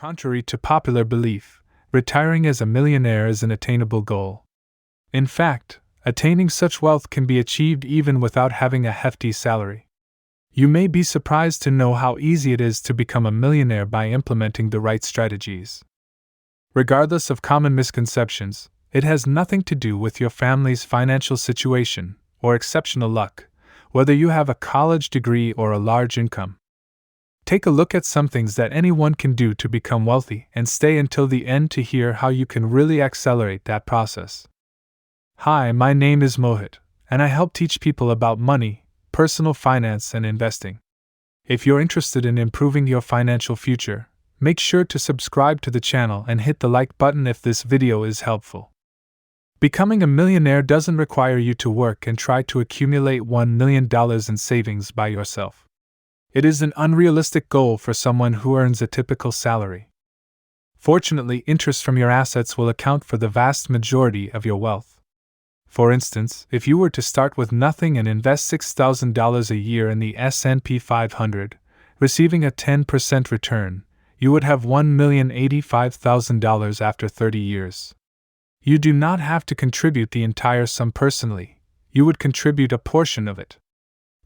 Contrary to popular belief, retiring as a millionaire is an attainable goal. In fact, attaining such wealth can be achieved even without having a hefty salary. You may be surprised to know how easy it is to become a millionaire by implementing the right strategies. Regardless of common misconceptions, it has nothing to do with your family's financial situation or exceptional luck, whether you have a college degree or a large income. Take a look at some things that anyone can do to become wealthy and stay until the end to hear how you can really accelerate that process. Hi, my name is Mohit, and I help teach people about money, personal finance, and investing. If you're interested in improving your financial future, make sure to subscribe to the channel and hit the like button if this video is helpful. Becoming a millionaire doesn't require you to work and try to accumulate $1 million in savings by yourself. It is an unrealistic goal for someone who earns a typical salary. Fortunately, interest from your assets will account for the vast majority of your wealth. For instance, if you were to start with nothing and invest $6,000 a year in the S&P 500, receiving a 10% return, you would have $1,085,000 after 30 years. You do not have to contribute the entire sum personally, you would contribute a portion of it.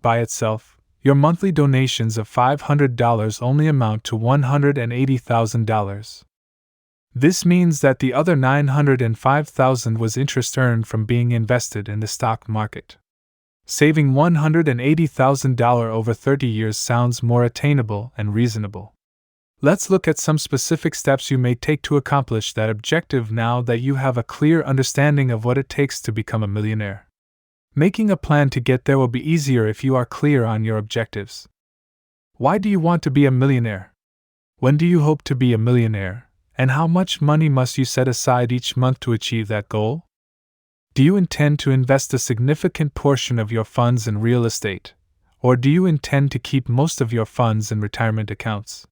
By itself, your monthly donations of $500 only amount to $180,000. This means that the other $905,000 was interest earned from being invested in the stock market. Saving $180,000 over 30 years sounds more attainable and reasonable. Let's look at some specific steps you may take to accomplish that objective now that you have a clear understanding of what it takes to become a millionaire. Making a plan to get there will be easier if you are clear on your objectives. Why do you want to be a millionaire? When do you hope to be a millionaire, and how much money must you set aside each month to achieve that goal? Do you intend to invest a significant portion of your funds in real estate, or do you intend to keep most of your funds in retirement accounts?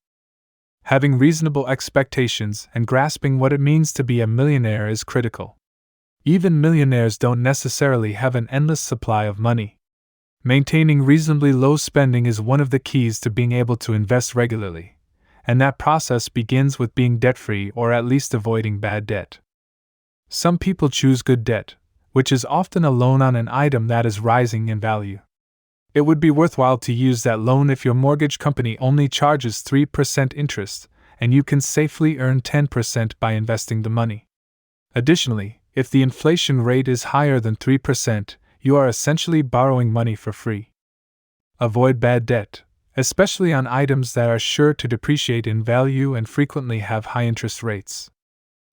Having reasonable expectations and grasping what it means to be a millionaire is critical. Even millionaires don't necessarily have an endless supply of money. Maintaining reasonably low spending is one of the keys to being able to invest regularly, and that process begins with being debt-free or at least avoiding bad debt. Some people choose good debt, which is often a loan on an item that is rising in value. It would be worthwhile to use that loan if your mortgage company only charges 3% interest, and you can safely earn 10% by investing the money. Additionally, if the inflation rate is higher than 3%, you are essentially borrowing money for free. Avoid bad debt, especially on items that are sure to depreciate in value and frequently have high interest rates.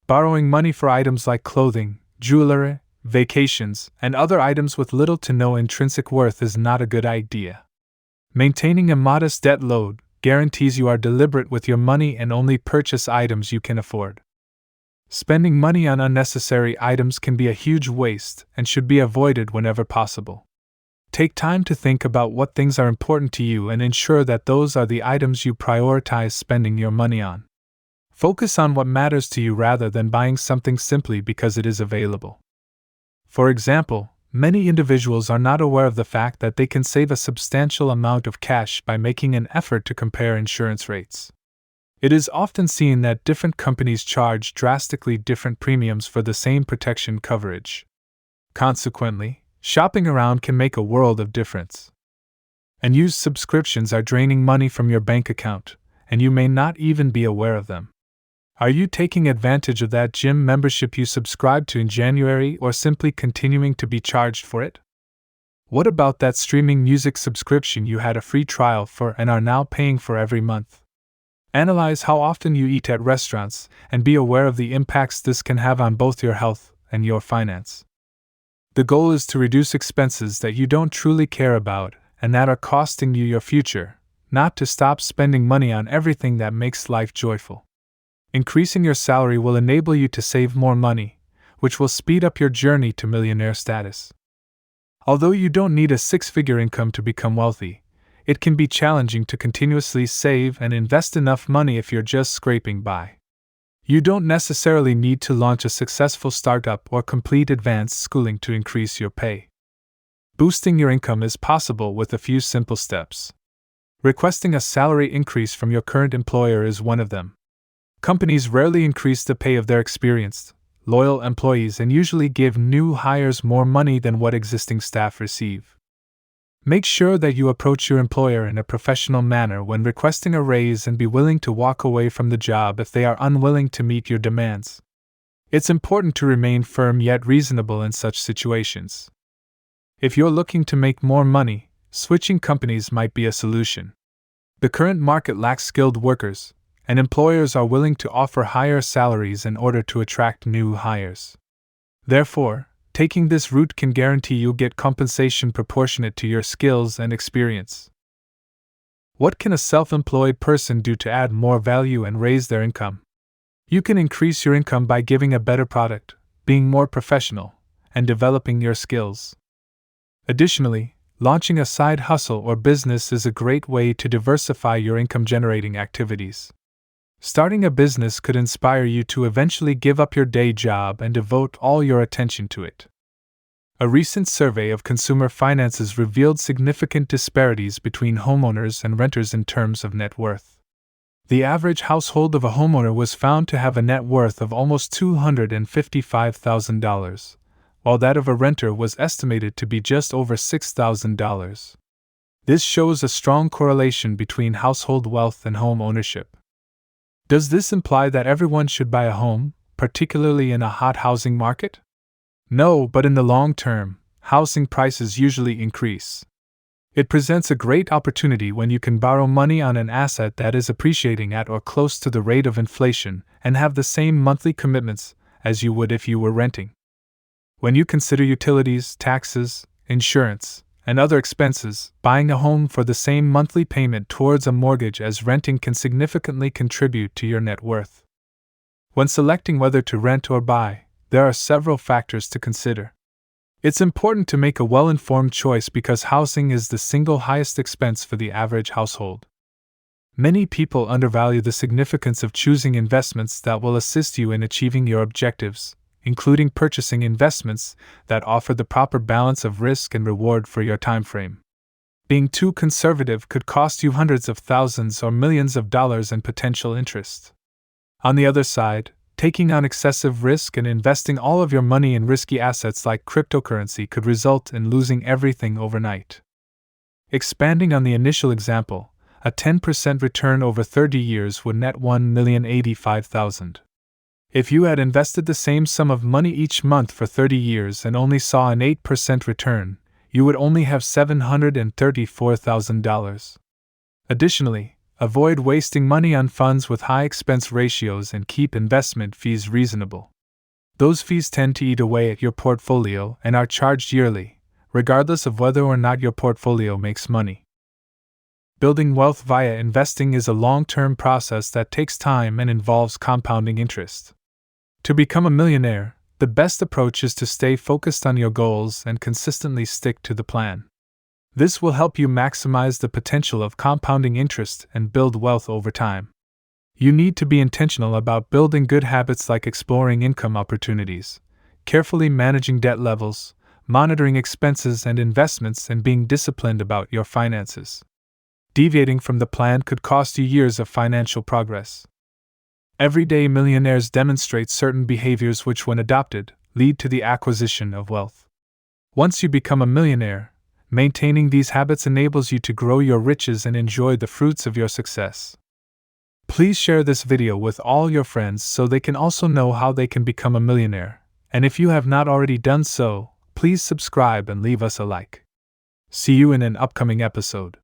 Borrowing money for items like clothing, jewelry, vacations, and other items with little to no intrinsic worth is not a good idea. Maintaining a modest debt load guarantees you are deliberate with your money and only purchase items you can afford. Spending money on unnecessary items can be a huge waste and should be avoided whenever possible. Take time to think about what things are important to you and ensure that those are the items you prioritize spending your money on. Focus on what matters to you rather than buying something simply because it is available. For example, many individuals are not aware of the fact that they can save a substantial amount of cash by making an effort to compare insurance rates. It is often seen that different companies charge drastically different premiums for the same protection coverage. Consequently, shopping around can make a world of difference. Unused subscriptions are draining money from your bank account, and you may not even be aware of them. Are you taking advantage of that gym membership you subscribed to in January or simply continuing to be charged for it? What about that streaming music subscription you had a free trial for and are now paying for every month? Analyze how often you eat at restaurants and be aware of the impacts this can have on both your health and your finance. The goal is to reduce expenses that you don't truly care about and that are costing you your future, not to stop spending money on everything that makes life joyful. Increasing your salary will enable you to save more money, which will speed up your journey to millionaire status. Although you don't need a six-figure income to become wealthy, it can be challenging to continuously save and invest enough money if you're just scraping by. You don't necessarily need to launch a successful startup or complete advanced schooling to increase your pay. Boosting your income is possible with a few simple steps. Requesting a salary increase from your current employer is one of them. Companies rarely increase the pay of their experienced, loyal employees and usually give new hires more money than what existing staff receive. Make sure that you approach your employer in a professional manner when requesting a raise and be willing to walk away from the job if they are unwilling to meet your demands. It's important to remain firm yet reasonable in such situations. If you're looking to make more money, switching companies might be a solution. The current market lacks skilled workers, and employers are willing to offer higher salaries in order to attract new hires. Therefore, taking this route can guarantee you'll get compensation proportionate to your skills and experience. What can a self-employed person do to add more value and raise their income? You can increase your income by giving a better product, being more professional, and developing your skills. Additionally, launching a side hustle or business is a great way to diversify your income-generating activities. Starting a business could inspire you to eventually give up your day job and devote all your attention to it. A recent survey of consumer finances revealed significant disparities between homeowners and renters in terms of net worth. The average household of a homeowner was found to have a net worth of almost $255,000, while that of a renter was estimated to be just over $6,000. This shows a strong correlation between household wealth and home ownership. Does this imply that everyone should buy a home, particularly in a hot housing market? No, but in the long term, housing prices usually increase. It presents a great opportunity when you can borrow money on an asset that is appreciating at or close to the rate of inflation and have the same monthly commitments as you would if you were renting. When you consider utilities, taxes, insurance, and other expenses, buying a home for the same monthly payment towards a mortgage as renting can significantly contribute to your net worth. When selecting whether to rent or buy, there are several factors to consider. It's important to make a well-informed choice because housing is the single highest expense for the average household. Many people undervalue the significance of choosing investments that will assist you in achieving your objectives, including purchasing investments that offer the proper balance of risk and reward for your time frame. Being too conservative could cost you hundreds of thousands or millions of dollars in potential interest. On the other side, taking on excessive risk and investing all of your money in risky assets like cryptocurrency could result in losing everything overnight. Expanding on the initial example, a 10% return over 30 years would net $1,085,000. If you had invested the same sum of money each month for 30 years and only saw an 8% return, you would only have $734,000. Additionally, avoid wasting money on funds with high expense ratios and keep investment fees reasonable. Those fees tend to eat away at your portfolio and are charged yearly, regardless of whether or not your portfolio makes money. Building wealth via investing is a long-term process that takes time and involves compounding interest. To become a millionaire, the best approach is to stay focused on your goals and consistently stick to the plan. This will help you maximize the potential of compounding interest and build wealth over time. You need to be intentional about building good habits like exploring income opportunities, carefully managing debt levels, monitoring expenses and investments, and being disciplined about your finances. Deviating from the plan could cost you years of financial progress. Everyday millionaires demonstrate certain behaviors which, when adopted, lead to the acquisition of wealth. Once you become a millionaire, maintaining these habits enables you to grow your riches and enjoy the fruits of your success. Please share this video with all your friends so they can also know how they can become a millionaire. And if you have not already done so, please subscribe and leave us a like. See you in an upcoming episode.